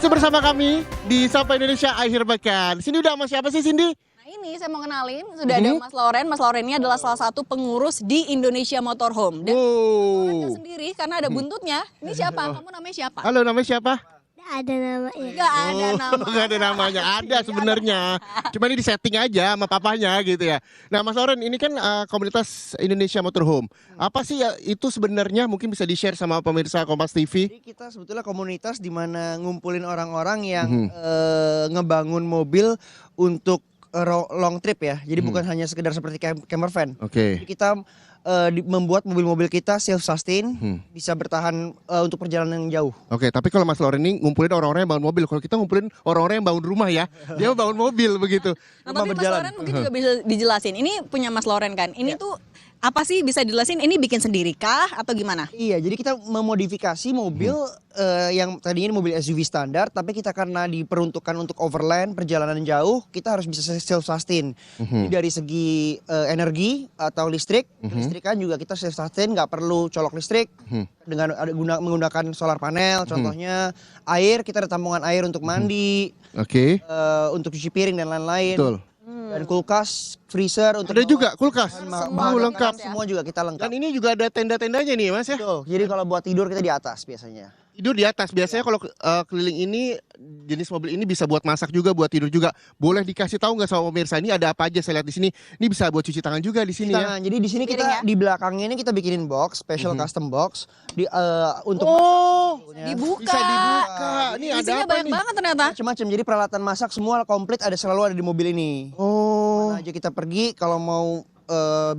Masih bersama kami di Sapa Indonesia Akhir Pekan. Sini udah sama siapa sih, Cindy? Nah ini saya mau kenalin, sudah ada Mas Loren. Mas Loren ini adalah salah satu pengurus di Indonesia Motorhome. Dan Loren nggak sendiri karena ada buntutnya. Ini siapa? Kamu namanya siapa? Halo, namanya siapa? Ada namanya. Nggak ada nama. Nggak ada namanya, ada sebenarnya. Cuma ini di setting aja sama papanya gitu ya. Nah, Mas Loren, ini kan komunitas Indonesia Motorhome. Apa sih ya itu sebenarnya? Mungkin bisa di-share sama pemirsa Kompas TV. Jadi kita sebetulnya komunitas di mana ngumpulin orang-orang yang ngebangun mobil untuk long trip ya. Jadi bukan hanya sekedar seperti camper van. Oke. Jadi kita membuat mobil-mobil kita self sustain, bisa bertahan untuk perjalanan yang jauh. Oke, tapi kalau Mas Loren ini ngumpulin orang-orang yang bangun mobil. Kalau kita ngumpulin orang-orang yang bangun rumah ya. Dia bangun mobil begitu. Nah, tapi Mas Loren mungkin juga bisa dijelasin. Ini punya Mas Loren kan. Ini tuh apa sih, bisa dijelasin? Ini bikin sendiri kah atau gimana? Iya, jadi kita memodifikasi mobil yang tadinya mobil SUV standar, tapi kita karena diperuntukkan untuk overland, perjalanan jauh, kita harus bisa self sustain. Jadi dari segi energi atau listrik, kelistrikan juga kita self sustain, nggak perlu colok listrik dengan menggunakan solar panel. Contohnya air, kita ada tampungan air untuk mandi, untuk cuci piring dan lain-lain. Betul. Dan kulkas, freezer untuk Ada juga kulkas. bahan Lengkap. semua juga kita lengkap. Dan ini juga ada tenda-tendanya nih, Mas ya. Betul. Jadi kalau buat tidur kita di atas biasanya. Tidur di atas. Biasanya kalau keliling ini jenis mobil ini bisa buat masak juga, buat tidur juga. Boleh dikasih tahu nggak sama pemirsa ini ada apa aja? Saya lihat di sini. Ini bisa buat cuci tangan juga di sini ya. Jadi di sini kita di belakangnya ini kita bikinin box, special custom box untuk Dibuka. Bisa dibuka. Ini ada Isinya apa banyak nih? banget ternyata. macam-macam. Jadi peralatan masak semua komplit selalu ada di mobil ini. Oh, Mana aja kita pergi kalau mau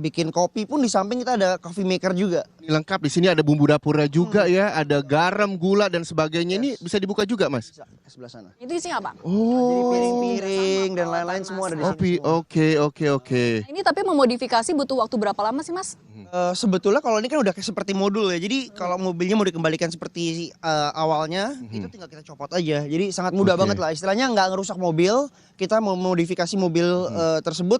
bikin kopi pun di samping kita ada coffee maker juga. ini lengkap. Di sini ada bumbu dapurnya juga ya. Ada garam, gula dan sebagainya. Ini bisa dibuka juga, Mas. Bisa ke sebelah sana. Itu isinya apa? Jadi piring-piring dan lain-lain semua ada di sini. Oke. Nah, ini tapi memodifikasi butuh waktu berapa lama sih, Mas? Sebetulnya kalau ini kan udah kayak seperti modul ya. Jadi kalau mobilnya mau dikembalikan seperti awalnya, itu tinggal kita copot aja. Jadi sangat mudah banget lah. Istilahnya nggak ngerusak mobil, kita mau modifikasi mobil tersebut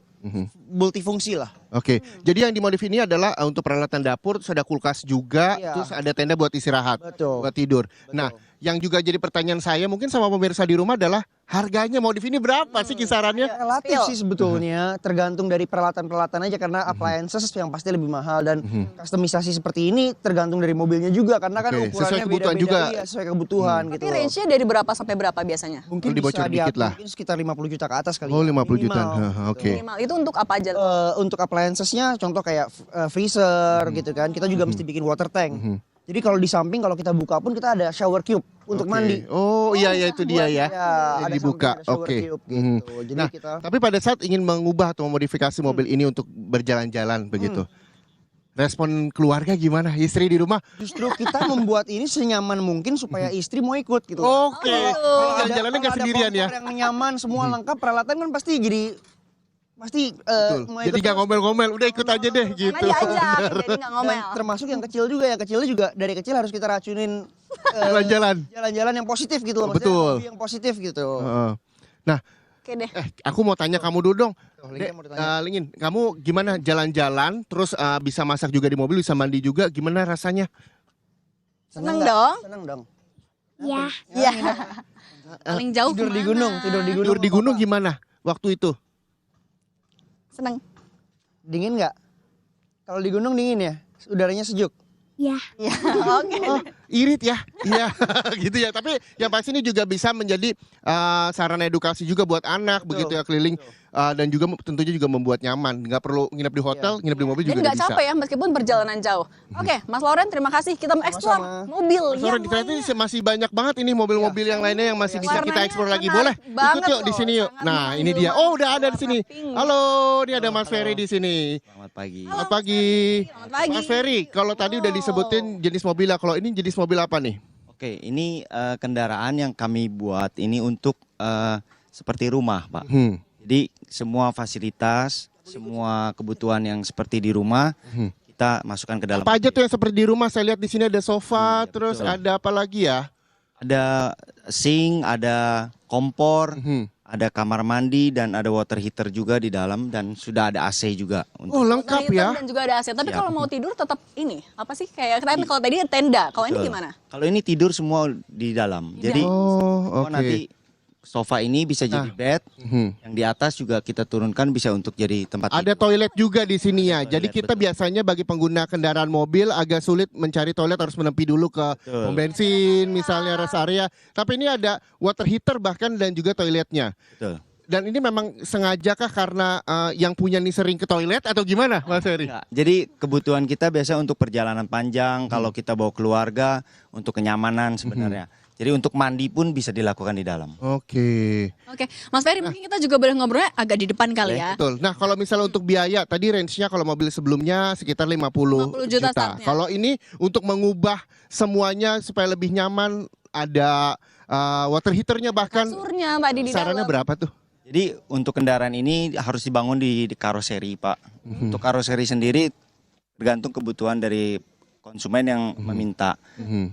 multifungsi lah. Oke. Jadi yang dimodif ini adalah untuk peralatan dapur, terus ada kulkas juga, Iya. terus ada tenda buat istirahat, Betul. buat tidur. Nah, yang juga jadi pertanyaan saya mungkin sama pemirsa di rumah adalah harganya modif ini berapa sih kisarannya? Relatif sih sebetulnya, tergantung dari peralatan-peralatan aja karena appliances yang pasti lebih mahal dan kustomisasi seperti ini tergantung dari mobilnya juga karena kan Oke, sesuai ukurannya kebutuhan beda-beda, juga. iya, sesuai kebutuhan gitu. Tapi range-nya dari berapa sampai berapa biasanya? Mungkin Kalau dibocor bisa dikit diatur, lah. mungkin sekitar 50 juta ke atas kali. Oh, ya, 50 juta. minimal. Oke. Minimal. Itu untuk apa aja? Untuk appliancesnya contoh kayak freezer gitu kan, kita juga mesti bikin water tank. Jadi kalau di samping kalau kita buka pun kita ada shower cube untuk Oke. mandi. Oh, iya itu dia ya. Ya, Yang ada dibuka. samping ada shower Oke. cube gitu. Jadi Nah, kita tapi pada saat ingin mengubah atau memodifikasi mobil ini untuk berjalan-jalan begitu. Respon keluarga gimana? Istri di rumah? justru kita membuat ini senyaman mungkin supaya istri mau ikut gitu. Oke. Kalau ada- Jalan-jalannya nggak kalau ada sendirian ya. kompor yang nyaman, semua lengkap, peralatan kan pasti Betul. mau Jadi ikut nggak terus. ngomel-ngomel, udah ikut aja deh gitu. Karena diajak, jadi nggak Dan ngomel. termasuk yang kecil juga, yang kecilnya juga dari kecil harus kita racunin Jalan-jalan. jalan-jalan yang positif gitu loh. Maksudnya Betul. hobi yang positif gitu. Heeh. Nah, Oke deh. aku mau tanya kamu dulu dong. Oh, Lingin mau ditanya. Lingin, kamu gimana jalan-jalan, terus bisa masak juga di mobil, bisa mandi juga, gimana rasanya? Seneng nggak? dong. Seneng dong. Ya, Iya. Paling jauh Tidur di kemana? gunung, tidur di gunung. Tidur di apa? gunung gimana waktu itu? Seneng. Dingin nggak? Kalau di gunung dingin ya? Udaranya sejuk. ya. Iya. Oke. Oh, irit ya, iya gitu ya. Tapi yang pasti ini juga bisa menjadi sarana edukasi juga buat anak, begitu ya keliling, dan juga tentunya juga membuat nyaman. Nggak perlu nginep di hotel, nginep di mobil Dan juga nggak udah bisa. capek ya meskipun perjalanan jauh. Oke, Mas Loren terima kasih. Kita mengeksplor Sama-sama. mobil Sore yang di ternyata lainnya. masih banyak banget ini mobil-mobil yang lainnya yang masih bisa kita Warnanya eksplor lagi. menarik Boleh banget ikut yuk di loh, sini yuk. sangat Nah menarik. ini dia. Oh udah ada di sini. Pink. Halo, ini ada Mas Ferry di sini. Selamat pagi. Selamat pagi. Selamat pagi. Mas Ferry, kalau tadi udah disebutin jenis mobilnya. Kalau ini jenis mobil apa nih? Oke, ini kendaraan yang kami buat ini untuk seperti rumah, Pak. Jadi semua fasilitas, semua kebutuhan yang seperti di rumah kita masukkan ke dalam. Apa aja tuh yang seperti di rumah? Saya lihat di sini ada sofa, Iya, terus betul. ada apa lagi ya? Ada sink, ada kompor, ada kamar mandi dan ada water heater juga di dalam dan sudah ada AC juga. Oh, lengkap ya. Dan juga ada AC. Tapi Siap. kalau mau tidur tetap ini apa sih kayak kan kalau tadi tenda. Kalau ini Betul. gimana? Kalau ini tidur semua di dalam. Jadi Oh, semua oke. nanti sofa ini bisa jadi bed, Mhm. yang di atas juga kita turunkan bisa untuk jadi tempat Ada tidur. toilet juga di sini ya. Ada Jadi toilet, kita betul. biasanya bagi pengguna kendaraan mobil agak sulit mencari toilet, harus menepi dulu ke Betul. pom bensin misalnya rest area. Tapi ini ada water heater bahkan dan juga toiletnya. Betul. Dan ini memang sengajakah karena yang punya nih sering ke toilet atau gimana Mas Heri? Enggak. Jadi kebutuhan kita biasa untuk perjalanan panjang, kalau kita bawa keluarga, untuk kenyamanan sebenarnya. Jadi untuk mandi pun bisa dilakukan di dalam. Oke. Oke, Mas Ferry mungkin kita juga boleh ngobrolnya agak di depan kali ya. Betul. Nah, kalau misalnya untuk biaya, tadi range-nya kalau mobil sebelumnya sekitar 50 50 juta startnya. Kalau ini untuk mengubah semuanya supaya lebih nyaman, ada water heaternya bahkan Kasurnya Mbak di sarannya dalam. berapa tuh? Jadi untuk kendaraan ini harus dibangun di karoseri, Pak. Untuk karoseri sendiri tergantung kebutuhan dari konsumen yang meminta.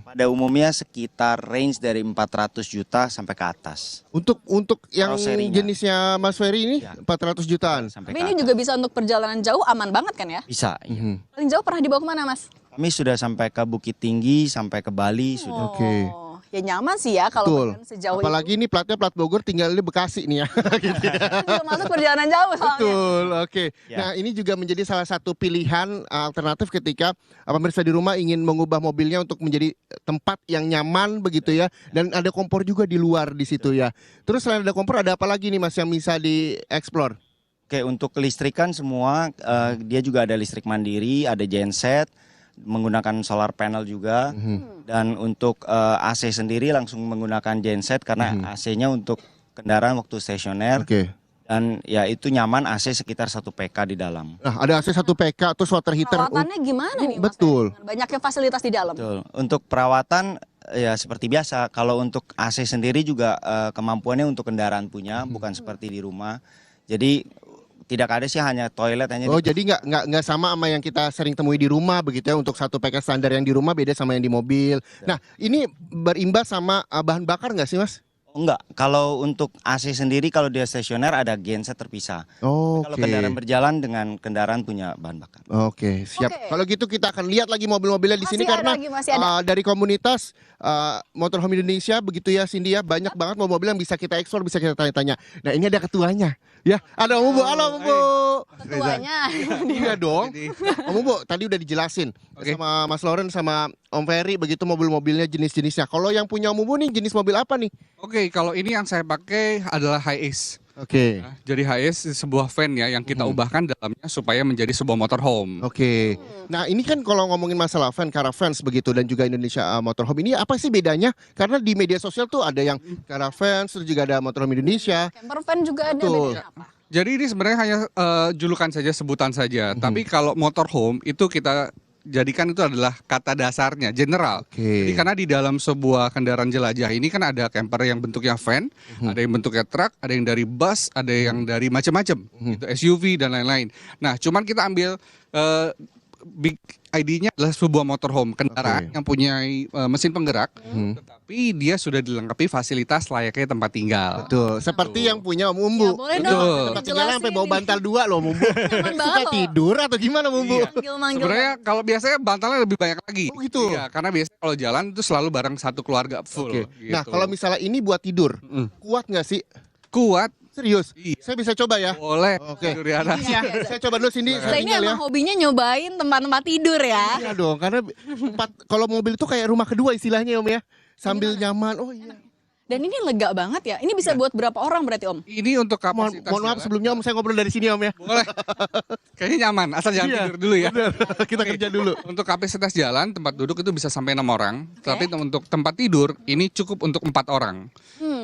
Pada umumnya sekitar range dari 400 juta sampai ke atas. Untuk yang Karoserinya. jenisnya Mas Ferry ini Ya. 400 jutaan. Sampai Tapi ke ini atas. juga bisa untuk perjalanan jauh aman banget kan ya? Bisa. Iya. Paling jauh pernah dibawa kemana Mas? Kami sudah sampai ke Bukit Tinggi, sampai ke Bali sudah. Oke. Oh, ya nyaman sih ya kalau Betul. bahkan sejauh Apalagi ini platnya plat Bogor, tinggal di Bekasi nih ya. itu. Kan juga masuk perjalanan jauh soalnya. Betul, oke. Ya. Nah, ini juga menjadi salah satu pilihan alternatif ketika pemirsa di rumah ingin mengubah mobilnya untuk menjadi tempat yang nyaman begitu ya, dan ada kompor juga di luar di situ ya. Terus selain ada kompor, ada apa lagi nih Mas yang bisa dieksplor? Oke, untuk kelistrikan semua, dia juga ada listrik mandiri, ada genset, menggunakan solar panel juga. Dan untuk AC sendiri langsung menggunakan genset karena AC-nya untuk kendaraan waktu stasioner. Oke. Dan ya itu nyaman, AC sekitar 1 PK di dalam. Nah, ada AC 1 PK, terus water heater. Perawatannya gimana nih Mas? Betul. Dengan banyaknya fasilitas di dalam. Betul. Untuk perawatan ya seperti biasa. Kalau untuk AC sendiri juga kemampuannya untuk kendaraan punya, bukan seperti di rumah. Jadi tidak ada sih hanya toilet hanya Oh, jadi nggak sama yang kita sering temui di rumah begitu ya. Untuk 1 PK standar yang di rumah beda sama yang di mobil. Nah, ini berimbas sama bahan bakar nggak sih Mas? Oh, enggak. Kalau untuk AC sendiri kalau dia stasioner ada genset terpisah. Oke. Kalau kendaraan berjalan dengan kendaraan punya bahan bakar. Oke, siap. Oke. Kalau gitu kita akan lihat lagi mobil-mobilnya di sini Masih ada karena lagi, masih ada. dari komunitas Motorhome Indonesia begitu ya Cindy ya, banyak banget mobil yang bisa kita eksplor, bisa kita tanya-tanya. Nah, ini ada ketuanya. Ya, ada Om Ubu. Halo Om Ubu. Ketuanya. Iya dong. Om Ubu tadi udah dijelasin sama Mas Loren sama Om Ferry begitu mobil-mobilnya jenis-jenisnya. Kalau yang punya Om Ubu nih jenis mobil apa nih? Oke, kalau ini yang saya pakai adalah Hiace. Oke. Nah, jadi Hiace sebuah van ya yang kita ubahkan dalamnya supaya menjadi sebuah motorhome. Oke. Nah, ini kan kalau ngomongin masalah van, caravans begitu dan juga Indonesia Motorhome ini apa sih bedanya? Karena di media sosial tuh ada yang caravans, terus juga ada Motorhome Indonesia. Camper van juga ada Betul. bedanya apa? Jadi ini sebenarnya hanya julukan saja, sebutan saja. Tapi kalau motorhome itu kita jadikan itu adalah kata dasarnya, general. Oke. Jadi karena di dalam sebuah kendaraan jelajah ini kan ada camper yang bentuknya van, ada yang bentuknya truk, ada yang dari bus, ada yang dari macam-macam, itu SUV dan lain-lain. Nah, cuman kita ambil big ID-nya adalah sebuah motorhome, kendaraan yang punya mesin penggerak, tetapi dia sudah dilengkapi fasilitas layaknya tempat tinggal. Betul. Seperti yang punya Om Umbu. Ya, boleh Betul. dong. Tempat tinggalnya sampai bawa dijelasin bantal 2 loh Om Umbu. Nyaman Suka banget loh. tidur atau gimana Om Umbu? Iya. Manggil-manggil. Sebenarnya kalau biasanya bantalnya lebih banyak lagi. Oh, gitu? Iya, karena biasanya kalau jalan itu selalu bareng satu keluarga full. Oke. Gitu. Nah, kalau misalnya ini buat tidur, kuat nggak sih? kuat, Serius? Iya. Saya bisa coba ya? boleh Oke. tidur di atas. Ini ya, saya coba dulu Cindy, Saya saya ini tinggal ya. emang hobinya nyobain tempat-tempat tidur ya. Iya dong, karena kalau mobil itu kayak rumah kedua istilahnya Om ya. Sambil nyaman. Oh iya. Dan ini lega banget ya. Ini bisa buat berapa orang berarti Om? Ini untuk Mohon kapasitas maaf jalan. sebelumnya Om, saya ngobrol dari sini Om ya. Boleh. Kayaknya nyaman, asal jangan Iya, tidur dulu ya. Bener. Kita kerja dulu. Untuk kapasitas jalan, tempat duduk itu bisa sampai 6 orang. Tapi untuk tempat tidur, ini cukup untuk 4 orang.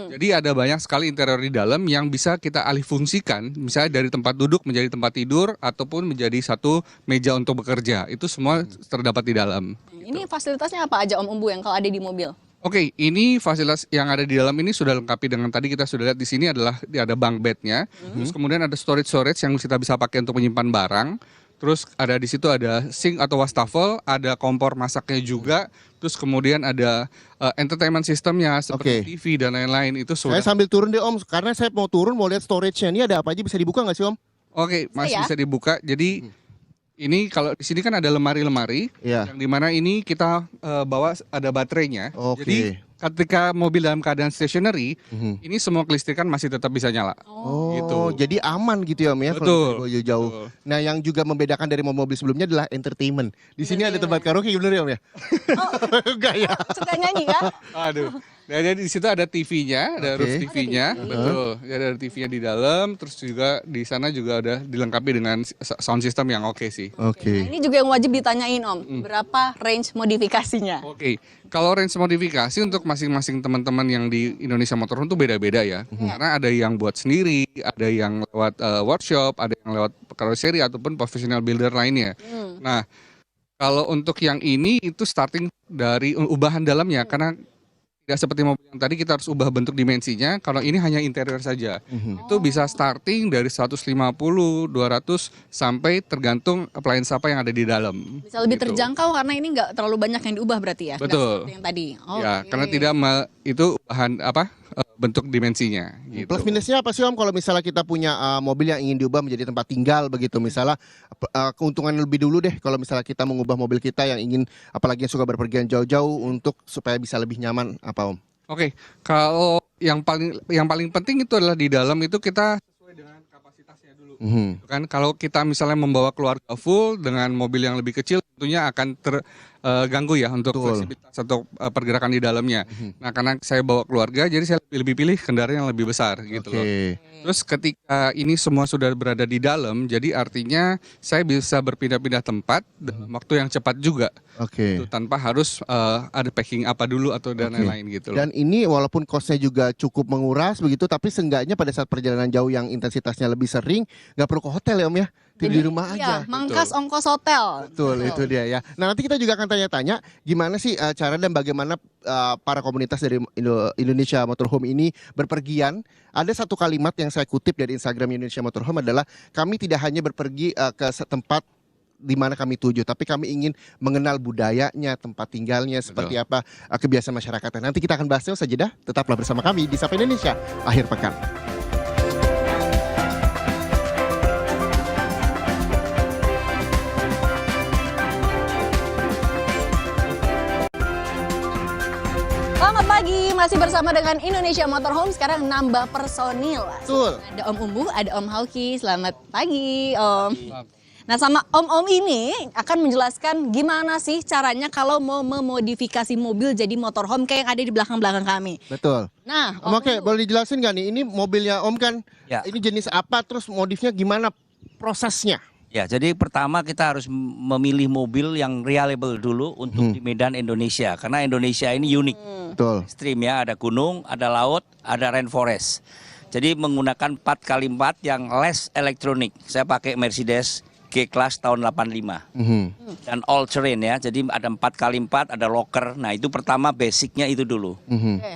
Jadi ada banyak sekali interior di dalam yang bisa kita alih fungsikan. Misalnya dari tempat duduk menjadi tempat tidur, ataupun menjadi satu meja untuk bekerja. Itu semua terdapat di dalam. Ini fasilitasnya apa aja Om Umbu yang kalau ada di mobil? Oke, ini fasilitas yang ada di dalam ini sudah lengkapi dengan tadi kita sudah lihat di sini adalah ada bunk bednya. Terus kemudian ada storage yang kita bisa pakai untuk menyimpan barang. terus ada di situ ada sink atau wastafel, ada kompor masaknya juga, terus kemudian ada entertainment systemnya seperti Oke. TV dan lain-lain itu Saya sudah. sambil turun deh Om, karena saya mau turun mau lihat storage-nya. Ini ada apa aja, bisa dibuka nggak sih Om? Oke, masih ya? bisa dibuka. Jadi ini kalau di sini kan ada lemari-lemari Iya. yang dimana ini kita bawa ada baterainya. Oke. Jadi ketika mobil dalam keadaan stationary, ini semua kelistrikan masih tetap bisa nyala. Oh, Gitu. jadi aman gitu ya Om ya, Betul. kalau dibawa jauh. Betul. Nah, yang juga membedakan dari mobil sebelumnya adalah entertainment. Di sini ada tempat karaoke bener ya Om ya? Enggak ya? Suka nyanyi kan? Aduh. Nah, jadi di situ ada TV-nya, ada Oke. roof TV-nya, betul. Ada TV-nya di dalam, terus juga di sana juga ada dilengkapi dengan sound system yang oke sih. Oke. Nah, ini juga yang wajib ditanyain Om, berapa range modifikasinya? Oke, kalau range modifikasi untuk masing-masing teman-teman yang di Indonesia Motorhome itu beda-beda ya. Karena ada yang buat sendiri, ada yang lewat workshop, ada yang lewat karoseri ataupun professional builder lainnya. Nah, kalau untuk yang ini itu starting dari ubahan dalamnya karena tidak seperti mobil yang tadi kita harus ubah bentuk dimensinya. Kalau ini hanya interior saja. Itu bisa starting dari 150, 200 sampai tergantung appliance apa yang ada di dalam. Bisa lebih Gitu. terjangkau karena ini nggak terlalu banyak yang diubah berarti ya? Nggak Betul. seperti yang tadi. Ya, Oke. karena tidak itu bahan bentuk dimensinya gitu. Plus minusnya apa sih Om kalau misalnya kita punya mobil yang ingin diubah menjadi tempat tinggal begitu, misalnya keuntungan lebih dulu deh kalau misalnya kita mengubah mobil kita yang ingin, apalagi yang suka berpergian jauh-jauh untuk supaya bisa lebih nyaman apa Om? Oke, kalau yang paling penting itu adalah di dalam itu kita sesuai dengan kapasitasnya dulu. Kan kalau kita misalnya membawa keluarga full dengan mobil yang lebih kecil tentunya akan terganggu ya untuk Betul. fleksibilitas atau pergerakan di dalamnya. Nah, karena saya bawa keluarga jadi saya lebih pilih kendaraan yang lebih besar gitu loh. Oke. Terus ketika ini semua sudah berada di dalam, jadi artinya saya bisa berpindah-pindah tempat dalam waktu yang cepat juga. Oke. Gitu, tanpa harus ada packing apa dulu atau dan Oke. lain-lain gitu loh. Dan ini walaupun costnya juga cukup menguras begitu, tapi seenggaknya pada saat perjalanan jauh yang intensitasnya lebih sering, nggak perlu ke hotel ya Om ya, tidur di rumah aja. Iya, mangkas ongkos hotel. Betul, itu dia ya. Nah, nanti kita juga akan tanya-tanya gimana sih cara dan bagaimana para komunitas dari Indonesia Motorhome ini berpergian. Ada satu kalimat yang saya kutip dari Instagram Indonesia Motorhome adalah, kami tidak hanya berpergi ke tempat di mana kami tuju, tapi kami ingin mengenal budayanya, tempat tinggalnya, seperti apa kebiasaan masyarakatnya. Nanti kita akan bahasnya usai jeda. Tetaplah bersama kami di Sapa Indonesia Akhir Pekan. Selamat pagi, masih bersama dengan Indonesia Motorhome. Sekarang nambah personil. Betul. Ada Om Umbu, ada Om Hauki. Selamat pagi, Om. Nah, sama Om-Om ini akan menjelaskan gimana sih caranya kalau mau memodifikasi mobil jadi motorhome kayak yang ada di belakang-belakang kami. Betul. Nah, Om, oke, boleh dijelasin nggak nih, ini mobilnya Om kan, Ya. ini jenis apa, terus modifnya gimana prosesnya? Ya, jadi pertama kita harus memilih mobil yang reliable dulu untuk di medan Indonesia. Karena Indonesia ini unik. Betul. Ekstrim ya, ada gunung, ada laut, ada rainforest. Jadi menggunakan 4x4 yang less elektronik. Saya pakai Mercedes G-Class tahun 85. Dan all terrain ya, jadi ada 4x4, ada locker. Nah itu pertama basicnya itu dulu.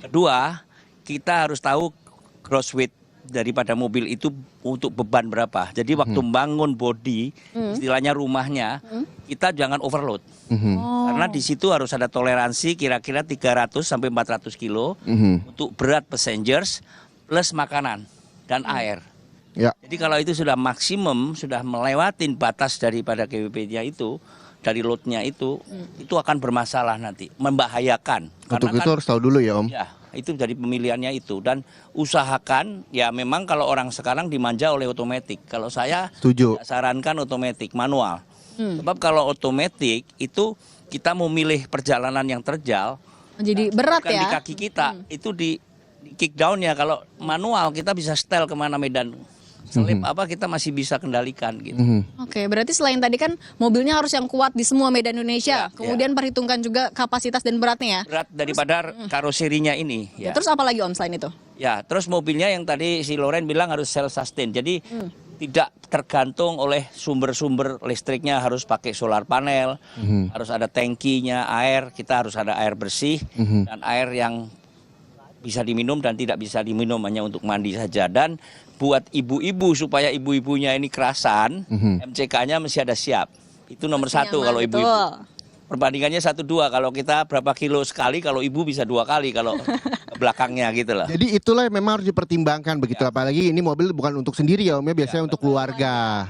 Kedua, kita harus tahu gross weight daripada mobil itu untuk beban berapa. Jadi waktu bangun body, istilahnya rumahnya, kita jangan overload. Karena di situ harus ada toleransi kira-kira 300 sampai 400 kilo untuk berat passengers plus makanan dan air. Ya. Jadi kalau itu sudah maksimum, sudah melewatin batas daripada GWP-nya itu, dari load-nya itu akan bermasalah nanti, membahayakan. Untuk Karena itu harus tahu dulu ya Om. ya, itu dari pemilihannya itu. Dan usahakan, ya memang kalau orang sekarang dimanja oleh otomatis. Kalau saya Setuju. tidak sarankan otomatis, manual. Sebab kalau otomatis itu kita mau milih perjalanan yang terjal, jadi berat bukan ya. di kaki kita, itu di kick down-nya. Kalau manual kita bisa setel kemana medan. Selip apa kita masih bisa kendalikan gitu. Oke, berarti selain tadi kan mobilnya harus yang kuat di semua medan Indonesia. Ya, Kemudian perhitungkan juga kapasitas dan beratnya ya. Berat daripada karoserinya ini. Ya. Terus apa lagi Om selain itu? Ya, terus mobilnya yang tadi si Loren bilang harus self sustain. Jadi tidak tergantung oleh sumber-sumber listriknya, harus pakai solar panel, harus ada tangkinya, air, kita harus ada air bersih dan air yang bisa diminum dan tidak bisa diminum, hanya untuk mandi saja. Dan buat ibu-ibu supaya ibu-ibunya ini kerasan, MCK-nya mesti ada siap. Itu nomor Masih satu nyaman, kalau ibu-ibu. betul. Perbandingannya 1-2, kalau kita berapa kilo sekali, kalau ibu bisa 2 kali kalau ke belakangnya gitu loh. Jadi itulah yang memang harus dipertimbangkan begitu, apalagi ini mobil bukan untuk sendiri ya Om ya, biasanya untuk keluarga.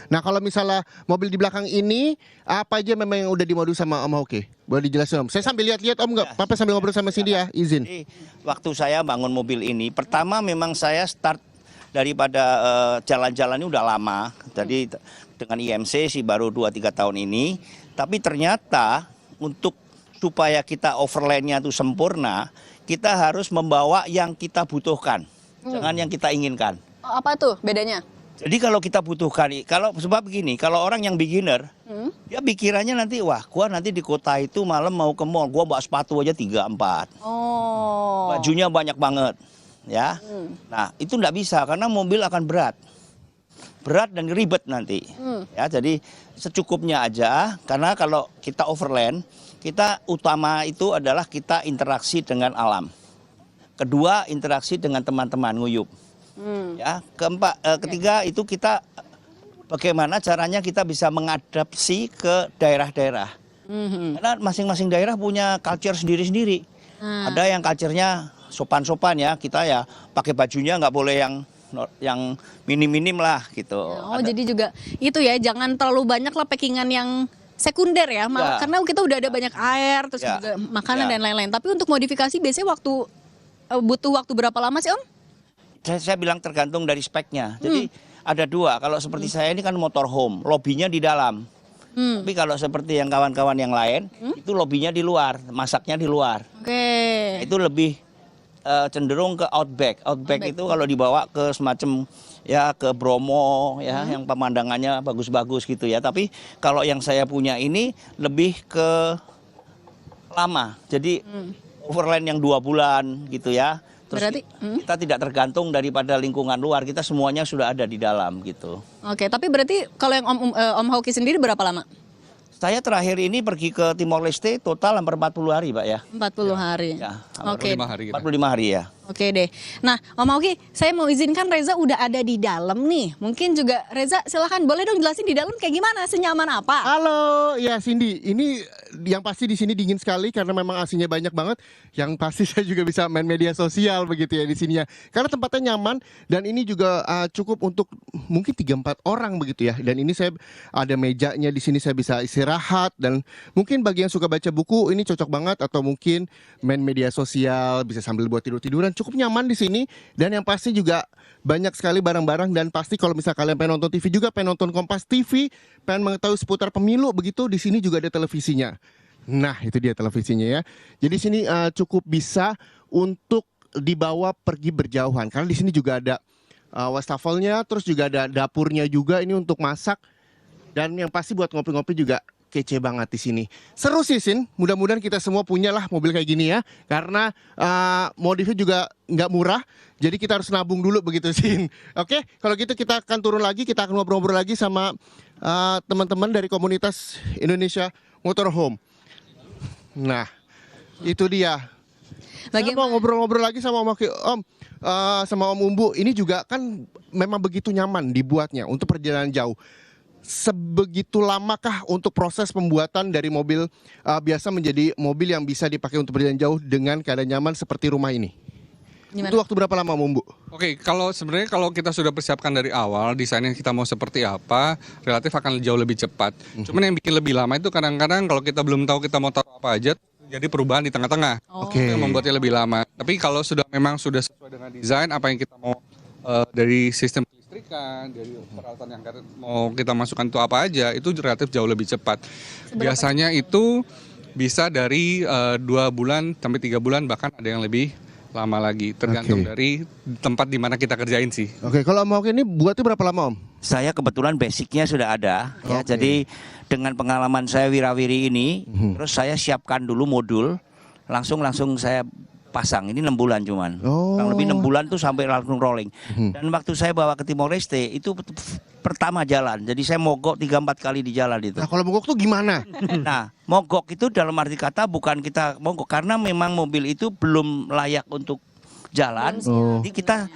Nah kalau misalnya mobil di belakang ini apa aja memang yang udah dimodif sama Om Hoki? Boleh dijelasin Om? Saya sambil lihat-lihat Om, nggak apa-apa sambil ngobrol sama Cindy ya, izin. Jadi waktu saya bangun mobil ini, pertama memang saya start daripada jalan-jalan ini udah lama. Jadi dengan IMC sih baru 2-3 tahun ini. Tapi ternyata untuk supaya kita overland-nya itu sempurna, kita harus membawa yang kita butuhkan, jangan yang kita inginkan. Oh, apa tuh bedanya? Jadi kalau kita butuhkan, kalau sebab begini, kalau orang yang beginner, dia pikirannya nanti, wah, gua nanti di kota itu malam mau ke mall, gua bawa sepatu aja 3-4, Oh. bajunya banyak banget, ya. Nah itu nggak bisa karena mobil akan berat dan ribet nanti, ya. Jadi secukupnya aja, karena kalau kita overland, kita utama itu adalah kita interaksi dengan alam. Kedua, interaksi dengan teman-teman nguyup. Ya, ketiga itu kita bagaimana caranya kita bisa mengadaptasi ke daerah-daerah. Karena masing-masing daerah punya culture sendiri-sendiri. Ada yang culture-nya sopan-sopan ya, kita ya pakai bajunya nggak boleh yang minim-minim lah gitu. Oh, jadi juga itu ya, jangan terlalu banyak lah packingan yang sekunder ya, karena kita udah ada banyak air, terus juga makanan dan lain-lain. Tapi untuk modifikasi biasanya butuh waktu berapa lama sih Om? Saya bilang tergantung dari speknya. Jadi ada 2. Kalau seperti saya ini kan motorhome, lobbynya di dalam. Tapi kalau seperti yang kawan-kawan yang lain, itu lobbynya di luar, masaknya di luar. Oke. Itu lebih cenderung ke outback. Outback itu kalau dibawa ke semacam ya ke Bromo ya, yang pemandangannya bagus-bagus gitu ya. Tapi kalau yang saya punya ini lebih ke lama. Jadi overland yang 2 bulan gitu ya. Terus Berarti kita tidak tergantung daripada lingkungan luar, kita semuanya sudah ada di dalam gitu. Oke, tapi berarti kalau yang Om Hoki sendiri berapa lama? Saya terakhir ini pergi ke Timor Leste total hampir 40 hari, Pak ya. 40 hari. Ya, Oke. 45 hari kita. 45 hari ya. Oke deh. Nah, Om Hoki, saya mau izinkan Reza udah ada di dalam nih. Mungkin juga Reza silahkan boleh dong jelasin di dalam kayak gimana, senyaman apa? Halo, ya Cindy, ini yang pasti di sini dingin sekali karena memang AC-nya banyak banget. Yang pasti saya juga bisa main media sosial begitu ya di sini ya. Karena tempatnya nyaman dan ini juga cukup untuk mungkin 3-4 orang begitu ya. Dan ini saya ada mejanya di sini, saya bisa istirahat, dan mungkin bagi yang suka baca buku ini cocok banget, atau mungkin main media sosial bisa sambil buat tidur-tiduran. Cukup nyaman di sini, dan yang pasti juga banyak sekali barang-barang. Dan pasti kalau misalnya kalian pengen nonton TV juga, pengen nonton Kompas TV, pengen mengetahui seputar pemilu begitu, di sini juga ada televisinya. Nah, itu dia televisinya ya. Jadi sini cukup bisa untuk dibawa pergi berjauhan, karena di sini juga ada wastafelnya, terus juga ada dapurnya juga ini untuk masak, dan yang pasti buat ngopi-ngopi juga kece banget di sini. Seru sih Sin, mudah-mudahan kita semua punya lah mobil kayak gini ya, karena modifnya juga nggak murah, jadi kita harus nabung dulu begitu Sin. Oke, kalau gitu kita akan turun lagi, kita akan ngobrol-ngobrol lagi sama teman-teman dari komunitas Indonesia Motorhome. Nah, itu dia. Saya mau ngobrol-ngobrol lagi sama Om, sama Om Umbu. Ini juga kan memang begitu nyaman dibuatnya untuk perjalanan jauh. Sebegitu lamakah untuk proses pembuatan dari mobil biasa menjadi mobil yang bisa dipakai untuk perjalanan jauh dengan keadaan nyaman seperti rumah ini? Gimana? Itu waktu berapa lama, Om Umbu? Oke, kalau sebenarnya kalau kita sudah persiapkan dari awal desainnya kita mau seperti apa, relatif akan jauh lebih cepat. Cuman yang bikin lebih lama itu kadang-kadang kalau kita belum tahu kita mau taruh apa aja, jadi perubahan di tengah-tengah. Oke. Itu yang membuatnya lebih lama. Tapi kalau memang sudah sesuai dengan desain apa yang kita mau dari sistem kelistrikan, dari peralatan yang mau kita masukkan itu apa aja, itu relatif jauh lebih cepat. Biasanya itu bisa dari 2 bulan sampai 3 bulan, bahkan ada yang lebih lama lagi, tergantung dari tempat di mana kita kerjain sih. Oke, kalau mau ini buatnya berapa lama, Om? Saya kebetulan basicnya sudah ada, ya. Jadi dengan pengalaman saya wirawiri ini, terus saya siapkan dulu modul, langsung saya pasang. Ini 6 bulan cuman, kurang lebih 6 bulan tuh sampai langsung rolling. Dan waktu saya bawa ke Timor Leste itu pertama jalan. Jadi saya mogok 3-4 kali di jalan itu. Nah, kalau mogok tuh gimana? Nah, mogok itu dalam arti kata bukan kita mogok karena memang mobil itu belum layak untuk jalan. Jadi kita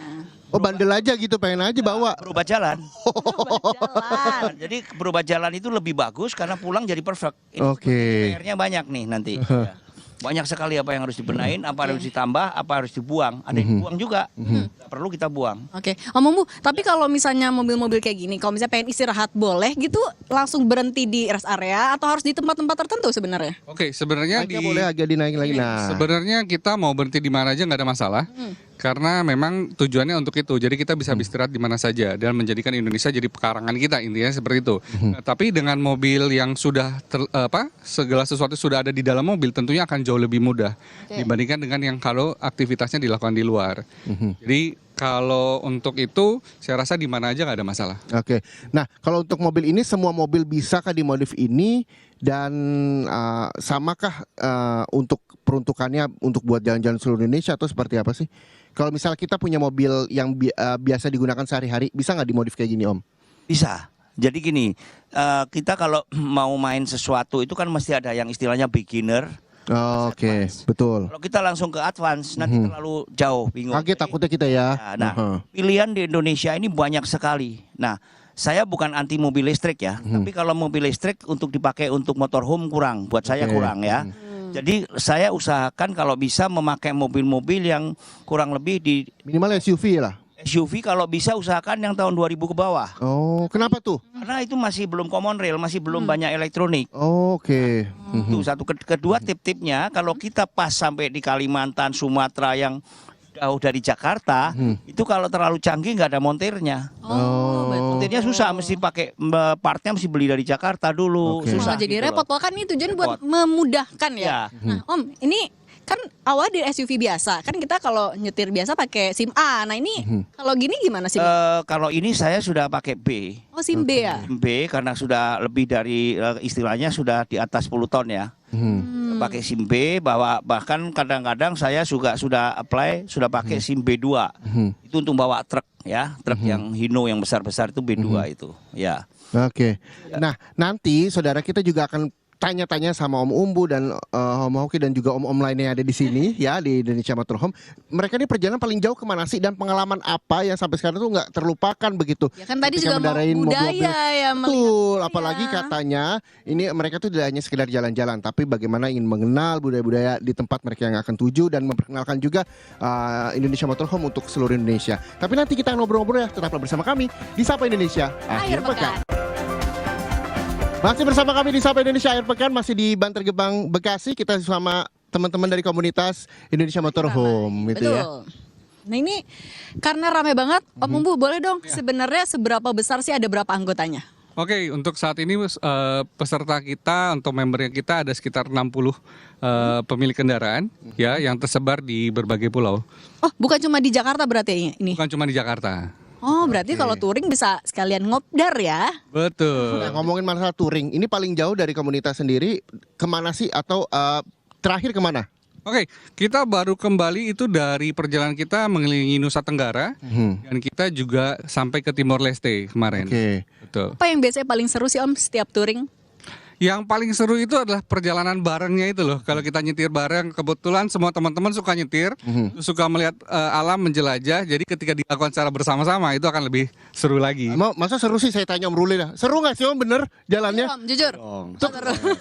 Oh, bandel aja gitu, pengen aja bawa. berubah jalan. Jalan. Jadi berubah jalan itu lebih bagus karena pulang jadi perfect. Oke. PR-nya banyak nih nanti. Ya. Banyak sekali apa yang harus dibenahin, apa harus ditambah, apa harus dibuang. Ada yang dibuang juga. Nggak perlu kita buang. Oke, Om Umbu, tapi kalau misalnya mobil-mobil kayak gini, kalau misalnya pengen istirahat boleh gitu, langsung berhenti di rest area atau harus di tempat-tempat tertentu sebenarnya? Oke, sebenarnya Naiknya boleh agak dinaikin lagi. Nah, sebenarnya kita mau berhenti di mana aja nggak ada masalah. Karena memang tujuannya untuk itu. Jadi kita bisa istirahat di mana saja dan menjadikan Indonesia jadi pekarangan kita, intinya seperti itu. Nah, tapi dengan mobil yang sudah segala sesuatu sudah ada di dalam mobil, tentunya akan jauh lebih mudah dibandingkan dengan yang kalau aktivitasnya dilakukan di luar. Jadi kalau untuk itu saya rasa di mana aja nggak ada masalah. oke. Nah, kalau untuk mobil ini semua mobil bisakah dimodif ini dan samakah untuk peruntukannya untuk buat jalan-jalan seluruh Indonesia atau seperti apa sih? Kalau misalnya kita punya mobil yang biasa digunakan sehari-hari, bisa nggak dimodif kayak gini, Om? Bisa. Jadi gini, kita kalau mau main sesuatu itu kan mesti ada yang istilahnya beginner. Oke, betul. Kalau kita langsung ke advance nanti terlalu jauh, bingung. Kaget takutnya kita ya. Nah, pilihan di Indonesia ini banyak sekali. Nah, saya bukan anti mobil listrik ya, tapi kalau mobil listrik untuk dipakai untuk motorhome kurang, buat saya kurang ya. Jadi saya usahakan kalau bisa memakai mobil-mobil yang kurang lebih di Minimal SUV lah. SUV, kalau bisa usahakan yang tahun 2000 ke bawah. Oh, kenapa tuh? Karena itu masih belum common rail, masih belum banyak elektronik. Oke. Itu satu. Kedua tip-tipnya kalau kita pas sampai di Kalimantan, Sumatera yang jauh dari Jakarta, itu kalau terlalu canggih nggak ada montirnya. Montirnya susah, mesti pakai partnya mesti beli dari Jakarta dulu. Oke. Susah. Malah jadi gitu repot loh. loh kan, ini tujuan buat memudahkan ya. Iya. Nah, Om, ini kan awal di SUV biasa, kan kita kalau nyetir biasa pakai SIM A. Nah ini kalau gini gimana SIM? Kalau ini saya sudah pakai B. Oh, SIM B ya. B karena sudah lebih dari istilahnya sudah di atas 10 ton ya. Pakai SIM B, bahkan kadang-kadang saya juga sudah apply sudah pakai SIM B2. Itu untuk bawa truk ya, truk yang Hino yang besar-besar itu B2 itu ya. Oke. Nah, nanti saudara kita juga akan tanya-tanya sama Om Umbu dan Om Hoki dan juga om-om lainnya yang ada di sini ya di Indonesia Motorhome. Mereka ini perjalanan paling jauh kemana sih dan pengalaman apa yang sampai sekarang tuh nggak terlupakan begitu? Ya kan tadi ketika juga mau mendarain budaya mobil-mobil. ya, melihat Betul, budaya. apalagi katanya ini mereka tuh tidak hanya sekedar jalan-jalan, tapi bagaimana ingin mengenal budaya-budaya di tempat mereka yang akan tuju dan memperkenalkan juga Indonesia Motorhome untuk seluruh Indonesia. Tapi nanti kita ngobrol-ngobrol ya, tetaplah bersama kami di Sapa Indonesia Akhir pekan. Masih bersama kami di Sapa Indonesia Akhir Pekan, masih di Bantar Gebang, Bekasi. Kita sama teman-teman dari komunitas Indonesia Motorhome gitu ya. Betul. Nah ini karena ramai banget, Om Umbu boleh dong sebenarnya seberapa besar sih, ada berapa anggotanya? Oke, untuk saat ini peserta kita, untuk membernya kita ada sekitar 60 pemilik kendaraan ya yang tersebar di berbagai pulau. Oh, bukan cuma di Jakarta berarti ini? Bukan cuma di Jakarta. Oh, berarti kalau touring bisa sekalian ngopdar ya? Betul. Nah, ngomongin masalah touring, ini paling jauh dari komunitas sendiri kemana sih atau terakhir kemana? Oke, kita baru kembali itu dari perjalanan kita mengelilingi Nusa Tenggara dan kita juga sampai ke Timor Leste kemarin. Oke. Betul. Apa yang biasanya paling seru sih Om setiap touring? Yang paling seru itu adalah perjalanan barengnya itu loh. Kalau kita nyetir bareng, kebetulan semua teman-teman suka nyetir, suka melihat alam, menjelajah. Jadi ketika dilakukan secara bersama-sama itu akan lebih seru lagi. Masa seru sih, saya tanya Om Rule dah. Seru nggak sih Om bener jalannya? Om, jujur. Tuh,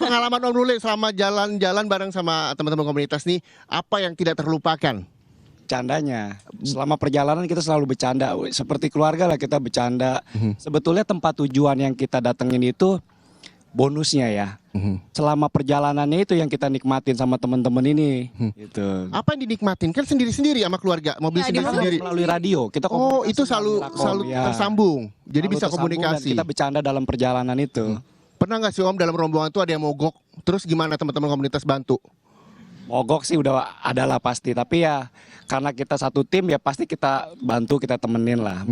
pengalaman Om Rule selama jalan-jalan bareng sama teman-teman komunitas nih, apa yang tidak terlupakan? Bercandanya, selama perjalanan kita selalu bercanda, seperti keluarga lah kita bercanda. Sebetulnya tempat tujuan yang kita datengin itu bonusnya ya. Selama perjalanannya itu yang kita nikmatin sama teman-teman ini. Gitu. Apa yang dinikmatin? Kan sendiri-sendiri sama keluarga, mobil Ya, di sendiri-sendiri. Melalui radio kita Oh, komunikasi itu selalu ya. tersambung. Jadi Selalu bisa tersambung dan komunikasi. kita bercanda dalam perjalanan itu. Pernah nggak sih Om dalam rombongan tuh ada yang mogok? Terus gimana teman-teman komunitas bantu? mogok sih udah ada lah pasti. Tapi ya karena kita satu tim ya pasti kita bantu, kita temenin lah.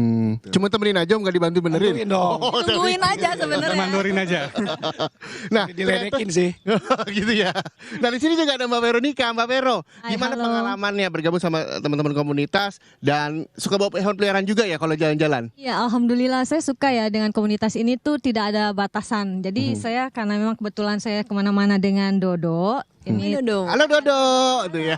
Cuma temenin aja, nggak dibantu benerin. Bantuin dong. Tungguin aja sebenarnya. Mandorin aja. Nah, Diledekin sih. gitu ya. Nah, di sini juga ada Mbak Veronica. Mbak Vero, Hai, gimana halo. pengalamannya bergabung sama teman-teman komunitas dan suka bawa hewan peliharaan juga ya kalau jalan-jalan? Ya, alhamdulillah saya suka ya dengan komunitas ini tuh tidak ada batasan. Jadi saya karena memang kebetulan saya kemana-mana dengan Dodo. Ini Dodo. Halo Dodo, tuh ya.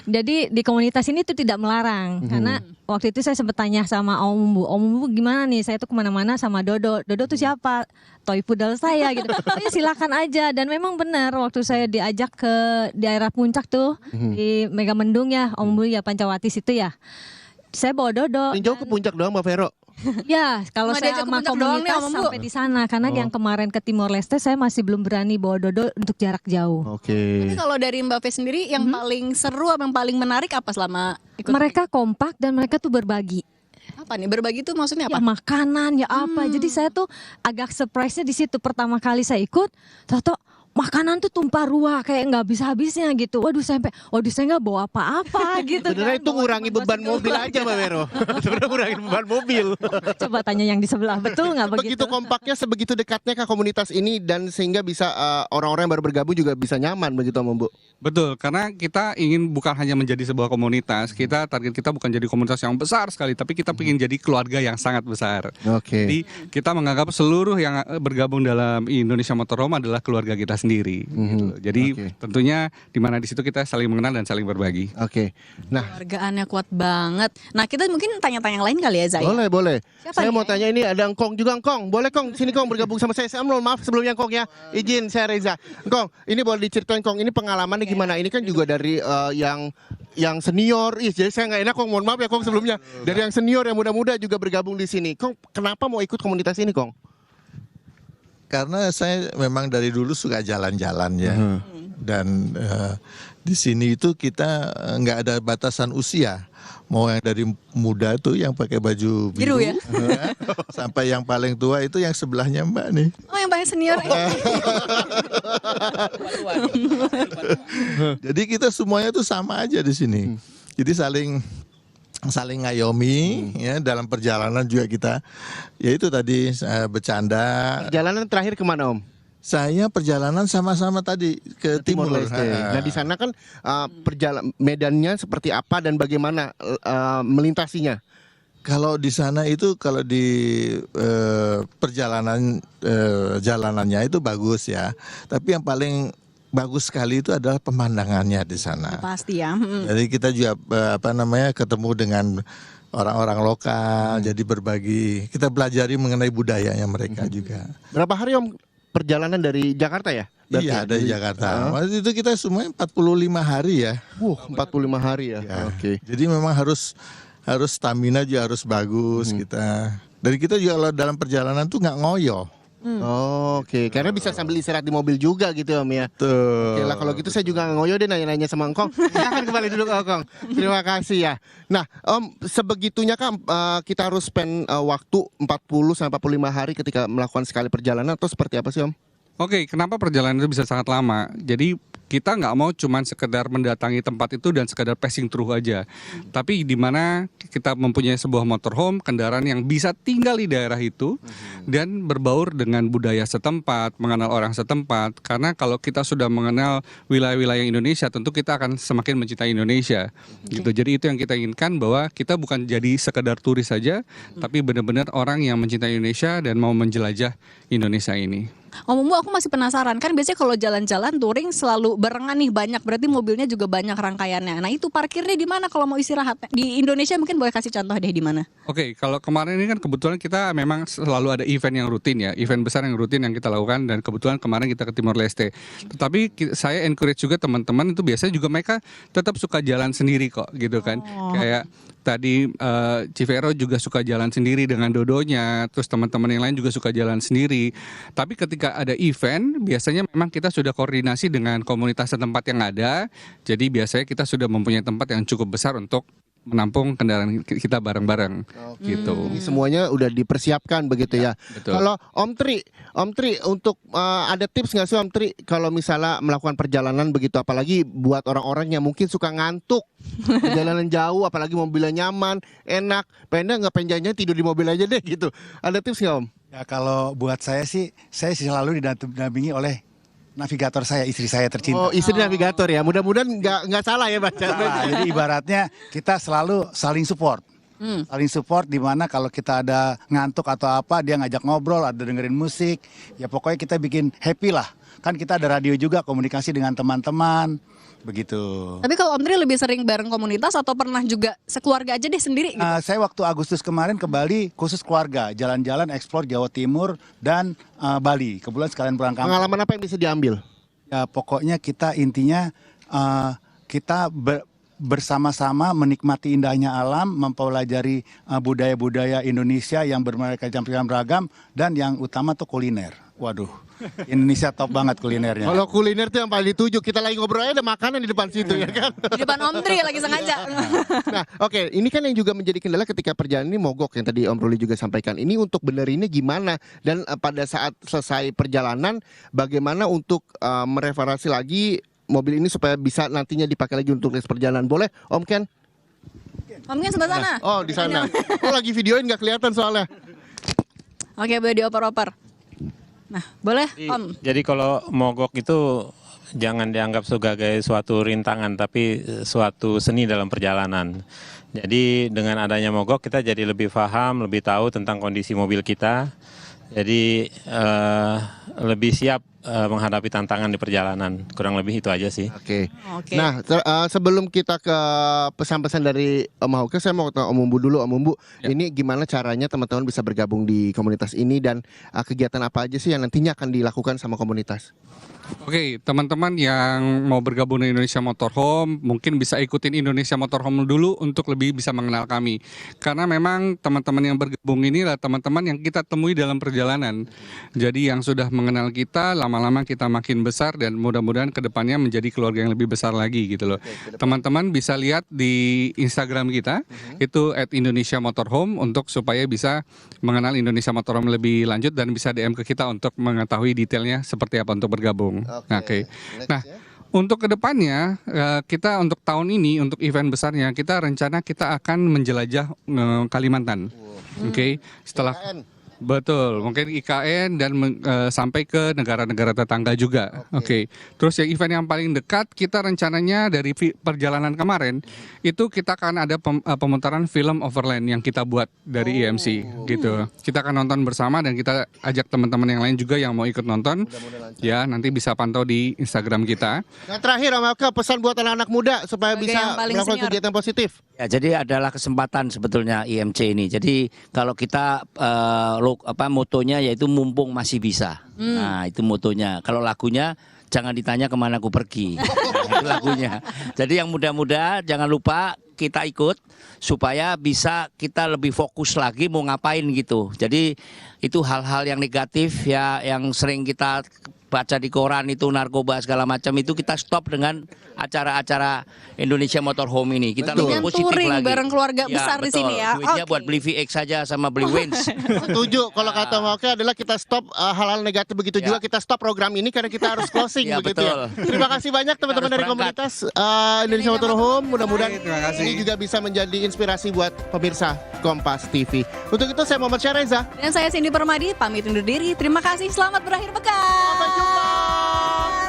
jadi di komunitas ini tuh tidak melarang karena waktu itu saya sempat tanya sama Om Bu gimana nih? Saya tuh kemana-mana sama Dodo. Dodo tuh siapa? Toy poodle saya gitu. Oh ya silakan aja. Dan memang benar waktu saya diajak ke daerah puncak tuh di Megamendung ya, Om Bu ya Pancawati situ ya. Saya bawa Dodo. Yang jauh ke puncak doang Mbak Vero. Ya, kalau Cuma saya diajak ke sama puncak doang nih, komunitas Om Bu. sampai di sana karena yang kemarin ke Timor Leste saya masih belum berani bawa Dodo untuk jarak jauh. Oke. Tapi kalau dari Mbak Fe sendiri yang paling seru, yang paling menarik apa selama ikut? Mereka kompak dan mereka tuh berbagi. Apa nih? Berbagi itu maksudnya Ya apa? makanan, ya apa. Jadi saya tuh agak surprise-nya di situ pertama kali saya ikut, tahu makanan tuh tumpah ruah kayak nggak habis-habisnya gitu. Waduh saya nggak bawa apa-apa gitu. Sebenarnya kan. itu Bawa ngurangi cuma beban segelas. mobil aja Mbak Vero. Sebenarnya ngurangi beban mobil. Coba tanya yang di sebelah, betul nggak Begitu begitu? kompaknya, sebegitu dekatnya ke komunitas ini dan sehingga bisa orang-orang yang baru bergabung juga bisa nyaman begitu Om Bu. Betul, karena kita ingin bukan hanya menjadi sebuah komunitas, target kita bukan jadi komunitas yang besar sekali, tapi kita ingin jadi keluarga yang sangat besar. Oke. Jadi kita menganggap seluruh yang bergabung dalam Indonesia Motorhome adalah keluarga kita sendiri. Gitu. Jadi Oke. tentunya di mana di situ kita saling mengenal dan saling berbagi. Oke. Nah, Keluargaannya kuat banget. Nah kita mungkin tanya-tanya yang lain kali ya Zai. boleh. Siapa Saya nih? mau tanya ini ada Engkong juga Engkong. Boleh Kong, sini Kong bergabung sama saya. Mohon maaf sebelumnya Kong ya. Izin saya Reza. Engkong, ini boleh diceritain Kong, ini pengalamannya gimana? Ini kan juga dari yang senior. Jadi saya nggak enak Kong, mohon maaf ya Kong sebelumnya. Dari yang senior yang muda-muda juga bergabung di sini. Kong, kenapa mau ikut komunitas ini Kong? Karena saya memang dari dulu suka jalan-jalan ya. Dan di sini itu kita nggak ada batasan usia. Mau yang dari muda tuh yang pakai baju Biru ya? sampai yang paling tua itu yang sebelahnya Mbak nih. Oh yang paling senior. Jadi kita semuanya tuh sama aja di sini. Jadi saling ngayomi ya dalam perjalanan juga kita. Ya itu tadi bercanda. Perjalanan terakhir kemana Om? Saya perjalanan sama-sama tadi ke Timur Leste. Nah di sana kan medannya seperti apa dan bagaimana melintasinya? Kalau di sana itu kalau di perjalanan jalanannya itu bagus ya. Tapi yang paling bagus sekali itu adalah pemandangannya di sana. Pasti ya. Jadi kita juga ketemu dengan orang-orang lokal, jadi berbagi. Kita belajari mengenai budayanya mereka juga. Berapa hari Om perjalanan dari Jakarta ya? Berarti Iya ya? dari Jakarta. Waktu itu kita semuanya 45 hari ya. 45 hari ya. Ya. Oke. Jadi memang harus stamina juga harus bagus kita. Dan kita juga kalau dalam perjalanan tuh nggak ngoyo. Oke, karena bisa sambil istirahat di mobil juga gitu Om ya. Tuh. Oke lah kalau gitu saya juga nggak ngoyo deh nanya-nanya sama Engkong. Silahkan kembali duduk Engkong. Terima kasih ya. Nah Om, sebegitunya kan kita harus spend waktu 40 sampai 45 hari ketika melakukan sekali perjalanan atau seperti apa sih Om? Oke, kenapa perjalanan itu bisa sangat lama? Jadi kita nggak mau cuman sekedar mendatangi tempat itu dan sekedar passing through aja. Tapi di mana kita mempunyai sebuah motorhome, kendaraan yang bisa tinggal di daerah itu dan berbaur dengan budaya setempat, mengenal orang setempat. Karena kalau kita sudah mengenal wilayah-wilayah Indonesia, tentu kita akan semakin mencintai Indonesia. Gitu. Jadi itu yang kita inginkan, bahwa kita bukan jadi sekedar turis saja, tapi benar-benar orang yang mencintai Indonesia dan mau menjelajah Indonesia ini. Om Bu, aku masih penasaran kan biasanya kalau jalan-jalan touring selalu barengan nih banyak, berarti mobilnya juga banyak rangkaiannya. Nah itu parkirnya di mana kalau mau istirahat? Di Indonesia mungkin boleh kasih contoh deh di mana? Oke, kalau kemarin ini kan kebetulan kita memang selalu ada event yang rutin ya, event besar yang rutin yang kita lakukan, dan kebetulan kemarin kita ke Timor Leste. Tetapi saya encourage juga teman-teman itu biasanya juga mereka tetap suka jalan sendiri kok gitu kan. Kayak tadi Civero juga suka jalan sendiri dengan Dodonya, terus teman-teman yang lain juga suka jalan sendiri. Tapi ketika ada event, biasanya memang kita sudah koordinasi dengan komunitas setempat yang ada. Jadi biasanya kita sudah mempunyai tempat yang cukup besar untuk menampung kendaraan kita bareng-bareng gitu. Ini semuanya udah dipersiapkan begitu ya. betul. Kalau Om Tri untuk ada tips nggak sih Om Tri kalau misalnya melakukan perjalanan begitu, apalagi buat orang-orang yang mungkin suka ngantuk, perjalanan jauh, apalagi mobilnya nyaman, enak, pengen janjian tidur di mobil aja deh gitu. Ada tips nggak Om? Ya kalau buat saya selalu didampingi oleh navigator saya, istri saya tercinta. Oh, istri navigator ya. Mudah-mudahan nggak salah ya baca. Nah, jadi ibaratnya kita selalu saling support. Saling support di mana kalau kita ada ngantuk atau apa, dia ngajak ngobrol, ada dengerin musik. Ya pokoknya kita bikin happy lah. Kan kita ada radio juga, komunikasi dengan teman-teman. Begitu. Tapi kalau Om Tri lebih sering bareng komunitas atau pernah juga sekeluarga aja deh sendiri gitu? Saya waktu Agustus kemarin ke Bali khusus keluarga, jalan-jalan eksplor Jawa Timur dan Bali. Kebetulan sekalian pulang kampung. Pengalaman apa yang bisa diambil? Ya pokoknya kita intinya kita bersama-sama menikmati indahnya alam, mempelajari budaya-budaya Indonesia yang bermacam ragam, dan yang utama tuh kuliner. Waduh, Indonesia top banget kulinernya. Kalau kuliner tuh yang paling dituju, kita lagi ngobrol aja ada makanan di depan situ ya kan. Di depan Om Tri lagi sengaja. Nah, oke, ini kan yang juga menjadi kendala ketika perjalanan ini mogok yang tadi Om Ruli juga sampaikan. Ini untuk benerinnya gimana? Dan pada saat selesai perjalanan, bagaimana untuk mereparasi lagi mobil ini supaya bisa nantinya dipakai lagi untuk race perjalanan? Boleh, Om Ken? Om Ken sebelah sana. Oh, di sana. Oh, lagi videoin nggak kelihatan soalnya. Oke, boleh dioper-oper. Nah, boleh Om. Jadi kalau mogok itu jangan dianggap sebagai suatu rintangan, tapi suatu seni dalam perjalanan. Jadi dengan adanya mogok kita jadi lebih paham, lebih tahu tentang kondisi mobil kita. Jadi lebih siap menghadapi tantangan di perjalanan. Kurang lebih itu aja sih. Oke. Nah, sebelum kita ke pesan-pesan dari Om Hauke, saya mau tanya Om Umbu dulu. Om Umbu, ini gimana caranya teman-teman bisa bergabung di komunitas ini dan kegiatan apa aja sih yang nantinya akan dilakukan sama komunitas? Oke, teman-teman yang mau bergabung di Indonesia Motorhome mungkin bisa ikutin Indonesia Motorhome dulu untuk lebih bisa mengenal kami. Karena memang teman-teman yang bergabung ini adalah teman-teman yang kita temui dalam perjalanan. Jadi yang sudah mengenal kita, lama-lama kita makin besar dan mudah-mudahan kedepannya menjadi keluarga yang lebih besar lagi gitu loh. Teman-teman bisa lihat di Instagram kita, itu @Indonesia Motorhome untuk supaya bisa mengenal Indonesia Motorhome lebih lanjut dan bisa DM ke kita untuk mengetahui detailnya seperti apa untuk bergabung. Oke. Nah, untuk kedepannya kita untuk tahun ini untuk event besarnya kita rencana kita akan menjelajah Kalimantan. Oke. Setelah betul, mungkin IKN dan sampai ke negara-negara tetangga juga. Oke. Terus yang event yang paling dekat kita rencananya dari perjalanan kemarin itu kita akan ada pemutaran film Overland yang kita buat dari IMC gitu. Kita akan nonton bersama dan kita ajak teman-teman yang lain juga yang mau ikut nonton. Ya, nanti bisa pantau di Instagram kita. Yang terakhir Om Hauke, pesan buat anak-anak muda supaya bisa melakukan kegiatan positif. Ya, jadi adalah kesempatan sebetulnya IMC ini. Jadi kalau kita motonya yaitu mumpung masih bisa. Nah, itu motonya. Kalau lagunya jangan ditanya kemana aku pergi. Nah, itu lagunya. Jadi yang muda-muda jangan lupa kita ikut supaya bisa kita lebih fokus lagi mau ngapain gitu. Jadi itu hal-hal yang negatif ya yang sering kita baca di koran itu narkoba segala macam itu kita stop dengan acara-acara Indonesia Motorhome ini. Kita lebih positif touring lagi. Bareng keluarga Ya, besar di betul. sini ya. Duitnya buat beli VX saja sama beli Wins. Setuju. Kalau kata Om Hauke adalah kita stop hal-hal negatif, begitu juga kita stop program ini karena kita harus closing Ya, begitu betul. ya. Terima kasih banyak teman-teman Harus dari berangkat. komunitas Indonesia Motorhome. Mudah-mudahan Terima kasih. ini juga bisa menjadi inspirasi buat pemirsa Kompas TV. Untuk itu saya Muhammad Syareza. Dan saya Cindy Permadi pamit undur diri. Terima kasih, selamat berakhir pekan. Sampai jumpa.